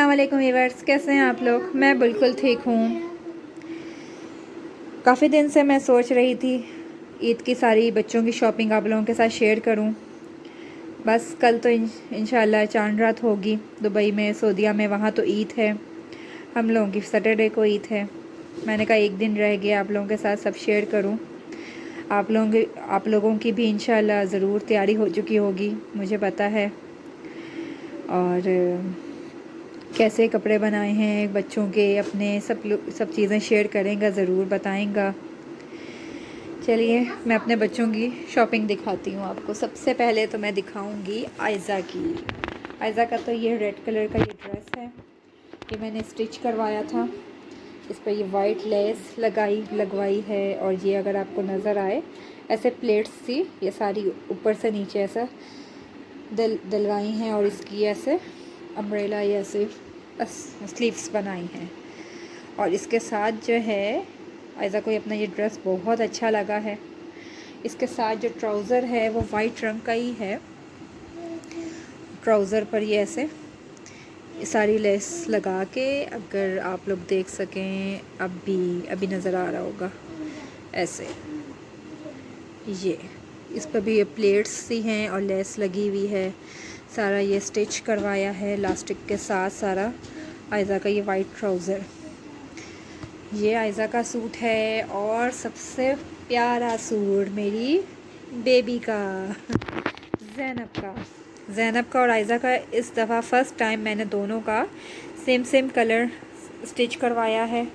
अस्सलाम वालेकुम व्यूअर्स, कैसे हैं आप लोग। मैं बिल्कुल ठीक हूँ। काफ़ी दिन से मैं सोच रही थी ईद की सारी बच्चों की शॉपिंग आप लोगों के साथ शेयर करूँ। बस कल तो इंशाल्लाह चांद रात होगी दुबई में, सऊदीया में। वहाँ तो ईद है, हम लोगों की सैटरडे को ईद है। मैंने कहा एक दिन रह गया, आप लोगों के साथ सब शेयर करूँ। आप लोगों की भी इंशाल्लाह ज़रूर तैयारी हो चुकी होगी, मुझे पता है। और कैसे कपड़े बनाए हैं बच्चों के, अपने सब चीज़ें शेयर करेंगे, ज़रूर बताएंगा। चलिए मैं अपने बच्चों की शॉपिंग दिखाती हूँ आपको। सबसे पहले तो मैं दिखाऊंगी आयज़ा की। आयज़ा का तो ये रेड कलर का ये ड्रेस है, ये मैंने स्टिच करवाया था। इस पर ये वाइट लेस लगवाई है, और ये अगर आपको नज़र आए ऐसे प्लेट्स थी, ये सारी ऊपर से नीचे ऐसा डलवाई हैं, और इसकी ऐसे अम्ब्रेला ये ऐसे स्लीव्स बनाई हैं। और इसके साथ जो है आयज़ा को अपना ये ड्रेस बहुत अच्छा लगा है। इसके साथ जो ट्राउज़र है वो वाइट रंग का ही है। ट्राउज़र पर ये ऐसे सारी लेस लगा के, अगर आप लोग देख सकें, अभी नज़र आ रहा होगा ऐसे। ये इस पर भी ये प्लेट्स सी हैं और लेस लगी हुई है। सारा ये स्टिच करवाया है इलास्टिक के साथ सारा। आयज़ा का ये वाइट ट्राउज़र, ये आयज़ा का सूट है। और सबसे प्यारा सूट मेरी बेबी का, ज़ैनब का और आयज़ा का। इस दफ़ा फ़र्स्ट टाइम मैंने दोनों का सेम कलर स्टिच करवाया है।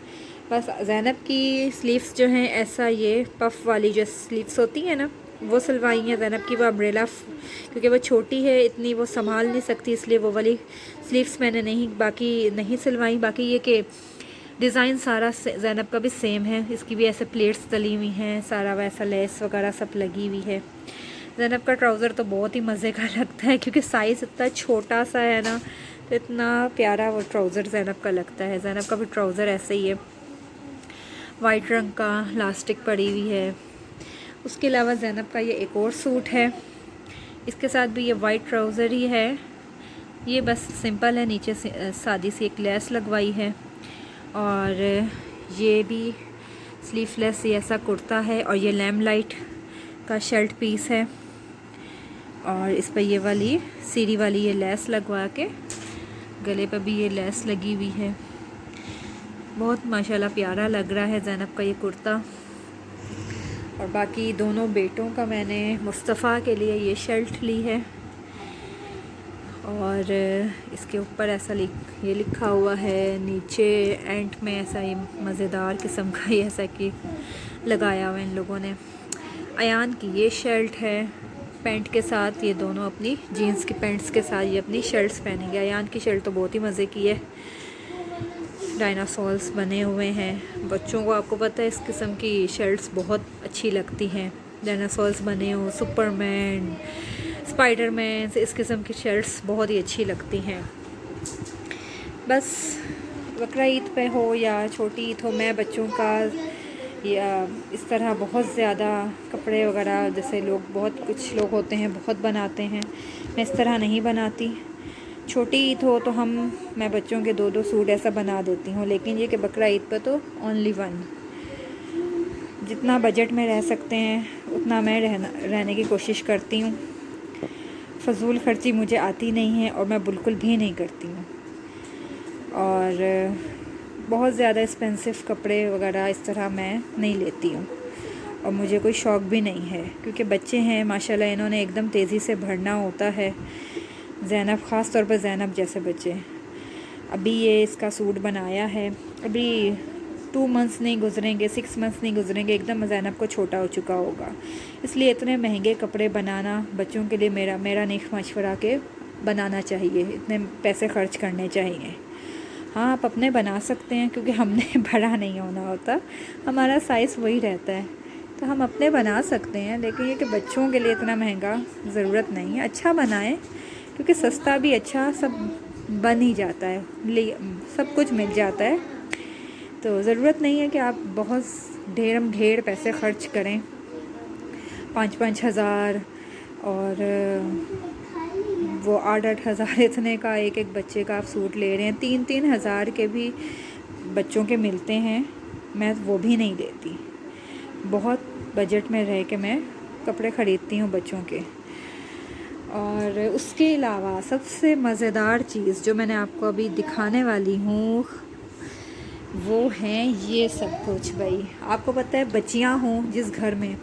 बस ज़ैनब की स्लीव्स जो हैं ऐसा ये पफ़ वाली जो स्लीव्स होती हैं ना, वो सिलवाई हैं। ज़ैनब की वो अम्ब्रेला, क्योंकि वो छोटी है इतनी, वो संभाल नहीं सकती, इसलिए वो वाली स्लीव्स मैंने नहीं सिलवाई। बाकी ये कि डिज़ाइन सारा ज़ैनब का भी सेम है, इसकी भी ऐसे प्लेट्स डली हुई हैं, सारा वैसा लेस वगैरह सब लगी हुई है। ज़ैनब का ट्राउज़र तो बहुत ही मज़े का लगता है, क्योंकि साइज़ इतना छोटा सा है ना, तो इतना प्यारा वो ट्राउज़र ज़ैनब का लगता है। ज़ैनब का भी ट्राउज़र ऐसे ही है, वाइट रंग का इलास्टिक पड़ी हुई है। उसके अलावा ज़ैनब का ये एक और सूट है, इसके साथ भी ये वाइट ट्राउज़र ही है। ये बस सिंपल है, नीचे से सादी सी एक लेस लगवाई है। और ये भी स्लीवलेस ये ऐसा कुर्ता है, और ये लैम लाइट का शर्ट पीस है। और इस पर ये वाली सीरी वाली ये लेस लगवा के, गले पर भी ये लेस लगी हुई है। बहुत माशाल्लाह प्यारा लग रहा है ज़ैनब का ये कुर्ता। और बाकी दोनों बेटों का मैंने मुस्तफ़ा के लिए ये शर्ट ली है, और इसके ऊपर ऐसा ये लिखा हुआ है, नीचे एंड में ऐसा ये मज़ेदार किस्म का ये ऐसा कि लगाया हुआ इन लोगों ने। अयान की ये शर्ट है पैंट के साथ, ये दोनों अपनी जीन्स की पैंट्स के साथ ये अपनी शर्ट्स पहनेंगे। अयान की शर्ट तो बहुत ही मज़े की है, डायनासोर्स बने हुए हैं। बच्चों को आपको पता है इस किस्म की शर्ट्स बहुत अच्छी लगती हैं, डायनासोर्स बने हो, सुपरमैन, स्पाइडरमैन, इस किस्म की शर्ट्स बहुत ही अच्छी लगती हैं। बस बकरा ईद पे हो या छोटी ईद हो, मैं बच्चों का या इस तरह बहुत ज़्यादा कपड़े वगैरह, जैसे कुछ लोग होते हैं बहुत बनाते हैं, मैं इस तरह नहीं बनाती। छोटी ईद हो तो मैं बच्चों के 2-2 सूट ऐसा बना देती हूँ, लेकिन ये कि बकरा ईद पर तो ओनली वन। जितना बजट में रह सकते हैं उतना मैं रहने की कोशिश करती हूँ। फ़जूल खर्ची मुझे आती नहीं है, और मैं बिल्कुल भी नहीं करती हूँ। और बहुत ज़्यादा एक्सपेंसिव कपड़े वगैरह इस तरह मैं नहीं लेती हूँ, और मुझे कोई शौक़ भी नहीं है, क्योंकि बच्चे हैं माशाल्लाह, इन्होंने एकदम तेज़ी से बढ़ना होता है। ज़ैनब, ख़ास तौर पर ज़ैनब जैसे बच्चे। अभी ये इसका सूट बनाया है, अभी 2 मंथ्स नहीं गुजरेंगे, 6 मंथ्स नहीं गुजरेंगे, एकदम ज़ैनब को छोटा हो चुका होगा। इसलिए इतने महंगे कपड़े बनाना बच्चों के लिए मेरा नहीं मशवरा के बनाना चाहिए, इतने पैसे ख़र्च करने चाहिए। हाँ, आप अपने बना सकते हैं, क्योंकि हमने बड़ा नहीं होना होता, हमारा साइज़ वही रहता है, तो हम अपने बना सकते हैं। लेकिन ये कि बच्चों के लिए इतना महंगा ज़रूरत नहीं है। अच्छा बनाएं, क्योंकि सस्ता भी अच्छा सब बन ही जाता है, सब कुछ मिल जाता है। तो ज़रूरत नहीं है कि आप बहुत ढेर पैसे ख़र्च करें, 5-5 हज़ार और वो 8-8 हज़ार इतने का एक एक बच्चे का आप सूट ले रहे हैं। 3-3 हज़ार के भी बच्चों के मिलते हैं, मैं वो भी नहीं लेती। बहुत बजट में रह के मैं कपड़े ख़रीदती हूँ बच्चों के। और उसके अलावा सबसे मज़ेदार चीज़ जो मैंने आपको अभी दिखाने वाली हूँ वो हैं ये सब कुछ। भाई आपको पता है, बच्चियाँ हों जिस घर में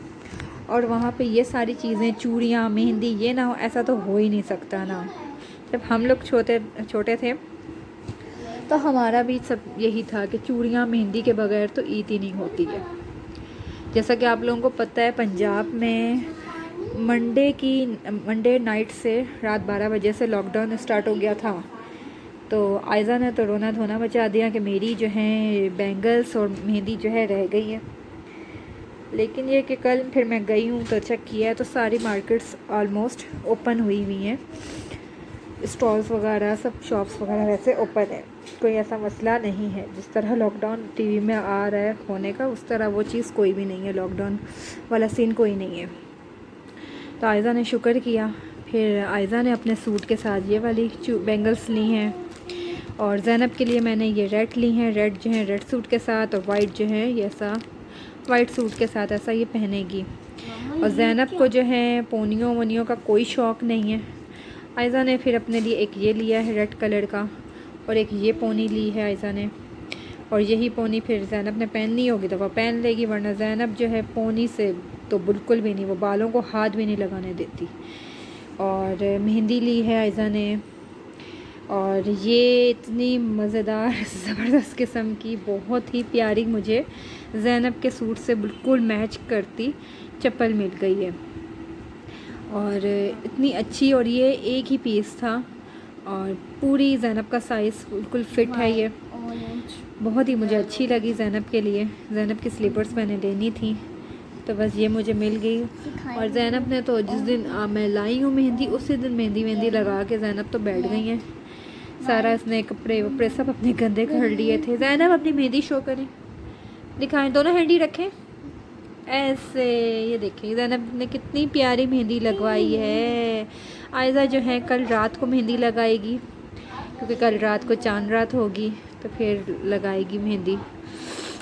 और वहाँ पे ये सारी चीज़ें, चूड़ियाँ, मेहंदी, ये ना हो, ऐसा तो हो ही नहीं सकता ना। जब हम लोग छोटे छोटे थे तो हमारा भी सब यही था कि चूड़ियाँ, मेहंदी के बगैर तो ईद ही नहीं होती है। जैसा कि आप लोगों को पता है, पंजाब में मंडे नाइट से रात 12 बजे से लॉकडाउन स्टार्ट हो गया था। तो आयज़ा ने तो रोना धोना मचा दिया कि मेरी जो है बैंगल्स और मेहंदी जो है रह गई है। लेकिन ये कि कल फिर मैं गई हूँ तो चेक किया है तो सारी मार्केट्स ऑलमोस्ट ओपन हुई हैं। स्टॉल्स वगैरह, सब शॉप्स वगैरह वैसे ओपन है। कोई ऐसा मसला नहीं है। जिस तरह लॉकडाउन टीवी में आ रहा है होने का, उस तरह वो चीज़ कोई भी नहीं है। लॉकडाउन वाला सीन कोई नहीं है। तो आयज़ा ने शुक्र किया। फिर आयज़ा ने अपने सूट के साथ ये वाली बैंगल्स ली हैं और ज़ैनब के लिए मैंने ये रेड ली हैं। रेड जो है रेड सूट के साथ और वाइट जो है ये ऐसा वाइट सूट के साथ ऐसा ये पहनेगी। और ज़ैनब को जो है पोनियों वोनियों का कोई शौक़ नहीं है। आयज़ा ने फिर अपने लिए एक ये लिया है रेड कलर का और एक ये पोनी ली है आयज़ा ने। और यही पोनी फिर ज़ैनब ने पहननी होगी तो वह पहन लेगी, वरना ज़ैनब जो है पोनी से तो बिल्कुल भी नहीं, वो बालों को हाथ भी नहीं लगाने देती। और मेहंदी ली है आयज़ा ने। और ये इतनी मज़ेदार ज़बरदस्त किस्म की, बहुत ही प्यारी, मुझे ज़ैनब के सूट से बिल्कुल मैच करती चप्पल मिल गई है। और इतनी अच्छी, और ये एक ही पीस था और पूरी ज़ैनब का साइज़ बिल्कुल फ़िट है। ये बहुत ही मुझे अच्छी लगी ज़ैनब के लिए। ज़ैनब की स्लीपर्स मैंने लेनी थी तो बस ये मुझे मिल गई। और ज़ैनब ने तो जिस दिन मैं लाई हूँ मेहंदी, उसी दिन मेहंदी लगा के ज़ैनब तो बैठ गई हैं। सारा इसने कपड़े वपड़े सब अपने गंदे कर लिए थे। ज़ैनब अपनी मेहंदी शो करें, दिखाएं, दोनों हैंडी रखें ऐसे। ये देखिए ज़ैनब ने कितनी प्यारी मेहंदी लगवाई है। आयज़ा जो है कल रात को मेहंदी लगाएगी, क्योंकि कल रात को चांद रात होगी तो फिर लगाएगी मेहंदी।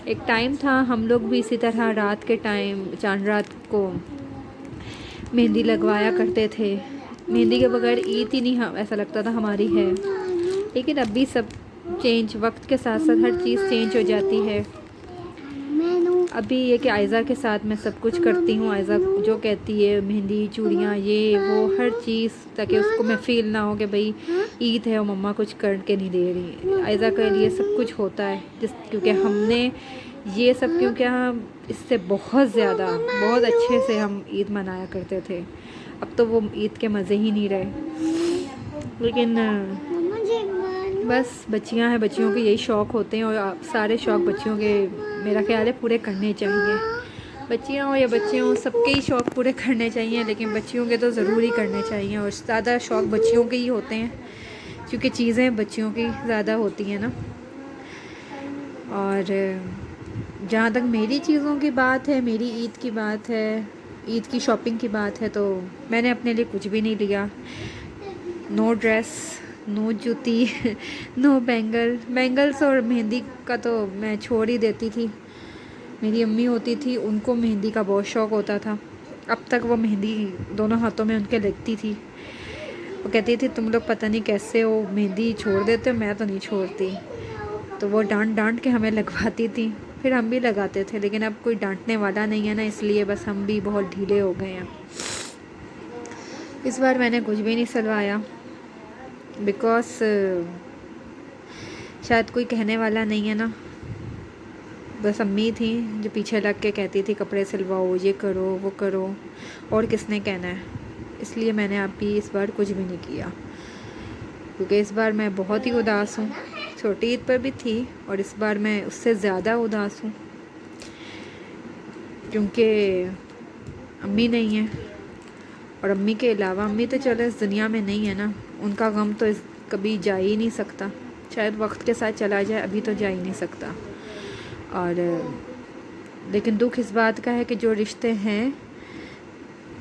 एक टाइम था हम लोग भी इसी तरह रात के टाइम चांद रात को मेहंदी लगवाया करते थे। मेहंदी के बगैर ईद ही नहीं ऐसा लगता था हमारी है। लेकिन अभी सब चेंज, वक्त के साथ साथ हर चीज़ चेंज हो जाती है। अभी ये कि आयज़ा के साथ मैं सब कुछ करती हूँ। आयज़ा जो कहती है, मेहंदी, चूड़ियाँ, ये वो हर चीज़, ताकि उसको मैं फ़ील ना हो कि भाई ईद है और मम्मा कुछ करके नहीं दे रही। आयज़ा के लिए सब कुछ होता है क्योंकि हमने ये सब, क्योंकि हम इससे बहुत ज़्यादा बहुत अच्छे से हम ईद मनाया करते थे। अब तो वो ईद के मज़े ही नहीं रहे। लेकिन बस बच्चियां हैं, बच्चियों के यही शौक़ होते हैं और सारे शौक़ बच्चियों के मेरा ख्याल है पूरे करने चाहिए। बच्चियां हो या बच्चे हों, सबके ही शौक़ पूरे करने चाहिए, लेकिन बच्चियों के तो ज़रूर ही करने चाहिए। और ज़्यादा शौक़ बच्चियों के ही होते हैं क्योंकि चीज़ें बच्चियों की ज़्यादा होती हैं ना। और जहाँ तक मेरी चीज़ों की बात है, मेरी ईद की बात है, ईद की शॉपिंग की बात है, तो मैंने अपने लिए कुछ भी नहीं लिया। नो ड्रेस, नो जूती, नो बैंगल्स और मेहंदी का तो मैं छोड़ ही देती थी। मेरी अम्मी होती थी, उनको मेहंदी का बहुत शौक़ होता था। अब तक वो मेहंदी दोनों हाथों में उनके लगती थी। वो कहती थी तुम लोग पता नहीं कैसे हो, मेहंदी छोड़ देते हो, मैं तो नहीं छोड़ती। तो वो डांट के हमें लगवाती थी, फिर हम भी लगाते थे। लेकिन अब कोई डांटने वाला नहीं है ना, इसलिए बस हम भी बहुत ढीले हो गए हैं। इस बार मैंने कुछ भी नहीं सिलवाया बिकॉज़ शायद कोई कहने वाला नहीं है ना। बस अम्मी थी जो पीछे लग के कहती थी कपड़े सिलवाओ, ये करो, वो करो, और किसने कहना है। इसलिए मैंने अभी इस बार कुछ भी नहीं किया, क्योंकि इस बार मैं बहुत ही उदास हूँ। छोटी ईद पर भी थी और इस बार मैं उससे ज़्यादा उदास हूँ, क्योंकि अम्मी नहीं है। और अम्मी के अलावा, अम्मी तो चलो इस दुनिया में नहीं है ना, उनका गम तो कभी जा ही नहीं सकता। शायद वक्त के साथ चला जाए, अभी तो जा ही नहीं सकता। और लेकिन दुख इस बात का है कि जो रिश्ते हैं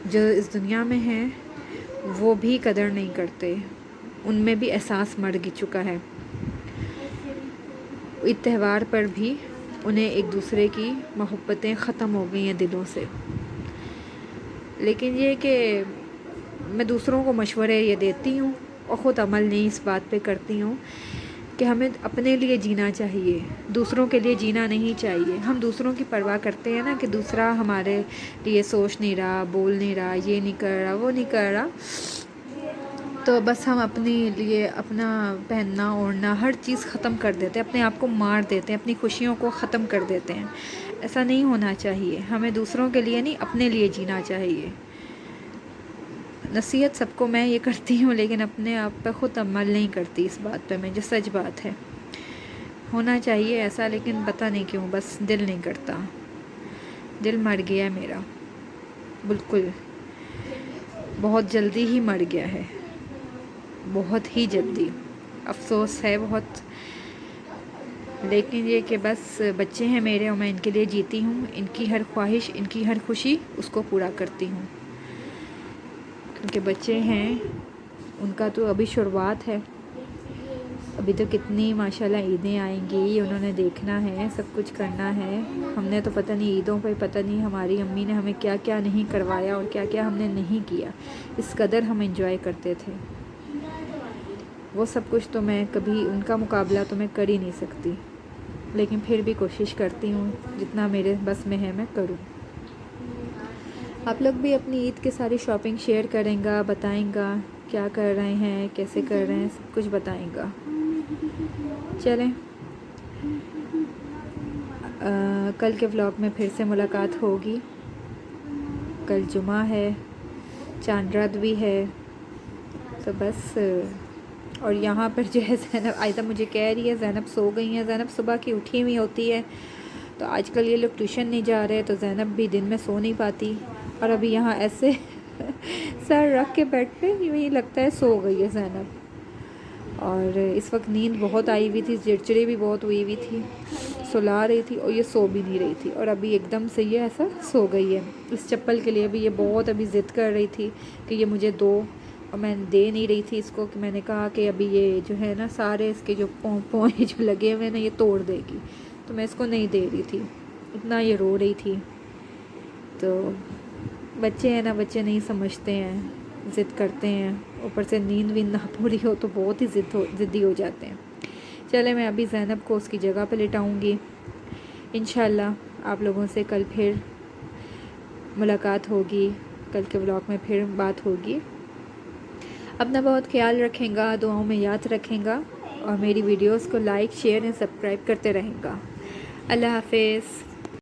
जो इस दुनिया में हैं वो भी कदर नहीं करते, उनमें भी एहसास मर चुका है। ईद त्यौहार पर भी उन्हें एक दूसरे की मोहब्बतें ख़त्म हो गई हैं दिलों से। लेकिन ये कि मैं दूसरों को मशवरे ये देती हूँ और ख़ुद अमल नहीं इस बात पे करती हूँ कि हमें अपने लिए जीना चाहिए, दूसरों के लिए जीना नहीं चाहिए। हम दूसरों की परवाह करते हैं ना कि दूसरा हमारे लिए सोच नहीं रहा, बोल नहीं रहा, ये नहीं कर रहा, वो नहीं कर रहा, तो बस हम अपने लिए अपना पहनना ओढ़ना हर चीज़ ख़त्म कर देते हैं, अपने आप को मार देते हैं, अपनी खुशियों को ख़त्म कर देते हैं। ऐसा नहीं होना चाहिए। हमें दूसरों के लिए नहीं, अपने लिए जीना चाहिए। नसीहत सबको मैं ये करती हूँ, लेकिन अपने आप पे ख़ुद अमल नहीं करती इस बात पे मैं, जो सच बात है। होना चाहिए ऐसा, लेकिन पता नहीं क्यों बस दिल नहीं करता। दिल मर गया है मेरा, बिल्कुल बहुत जल्दी ही मर गया है, बहुत ही जल्दी। अफसोस है बहुत, लेकिन ये कि बस बच्चे हैं मेरे और मैं इनके लिए जीती हूँ। इनकी हर ख्वाहिश, इनकी हर खुशी उसको पूरा करती हूँ, क्योंकि बच्चे हैं, उनका तो अभी शुरुआत है। अभी तो कितनी माशाल्लाह ईदें आएंगी, उन्होंने देखना है, सब कुछ करना है। हमने तो पता नहीं ईदों पे पता नहीं हमारी अम्मी ने हमें क्या क्या नहीं करवाया और क्या क्या हमने नहीं किया। इस कदर हम एंजॉय करते थे, वो सब कुछ तो मैं कभी उनका मुकाबला तो मैं कर ही नहीं सकती, लेकिन फिर भी कोशिश करती हूँ जितना मेरे बस में है मैं करूँ। आप लोग भी अपनी ईद की सारी शॉपिंग शेयर करेंगे, बताएंगा क्या कर रहे हैं, कैसे कर रहे हैं, सब कुछ बताएंगा। चलें, कल के व्लॉग में फिर से मुलाकात होगी। कल जुमा है, चांद रात भी है, तो बस। और यहाँ पर जो है ज़ैनब आयदा मुझे कह रही है ज़ैनब सो गई हैं। ज़ैनब सुबह की उठी हुई होती है, तो आजकल ये लोग ट्यूशन नहीं जा रहे, तो ज़ैनब भी दिन में सो नहीं पाती। और अभी यहाँ ऐसे सर रख के बेड पे यूँ ही लगता है सो गई है ज़ैनब। और इस वक्त नींद बहुत आई हुई थी, चिड़चिड़ी भी बहुत हुई हुई थी, सुला रही थी और ये सो भी नहीं रही थी, और अभी एकदम से ये ऐसा सो गई है। इस चप्पल के लिए भी ये बहुत अभी ज़िद कर रही थी कि ये मुझे दो, और मैं दे नहीं रही थी इसको, कि मैंने कहा कि अभी ये जो है ना सारे इसके जो पोए जो लगे हुए ना ये तोड़ देगी, तो मैं इसको नहीं दे रही थी। इतना ये रो रही थी। तो बच्चे हैं ना, बच्चे नहीं समझते हैं, ज़िद करते हैं, ऊपर से नींद भी ना पूरी हो तो बहुत ही ज़िद्दी हो जाते हैं। चले, मैं अभी ज़ैनब को उसकी जगह पर लिटाऊँगी। इंशाल्लाह आप लोगों से कल फिर मुलाकात होगी, कल के व्लॉग में फिर बात होगी। अपना बहुत ख्याल रखेंगा, दुआओं में याद रखेंगा, और मेरी वीडियोस को लाइक शेयर एंड सब्सक्राइब करते रहेंगा। अल्लाह हाफ़िज़।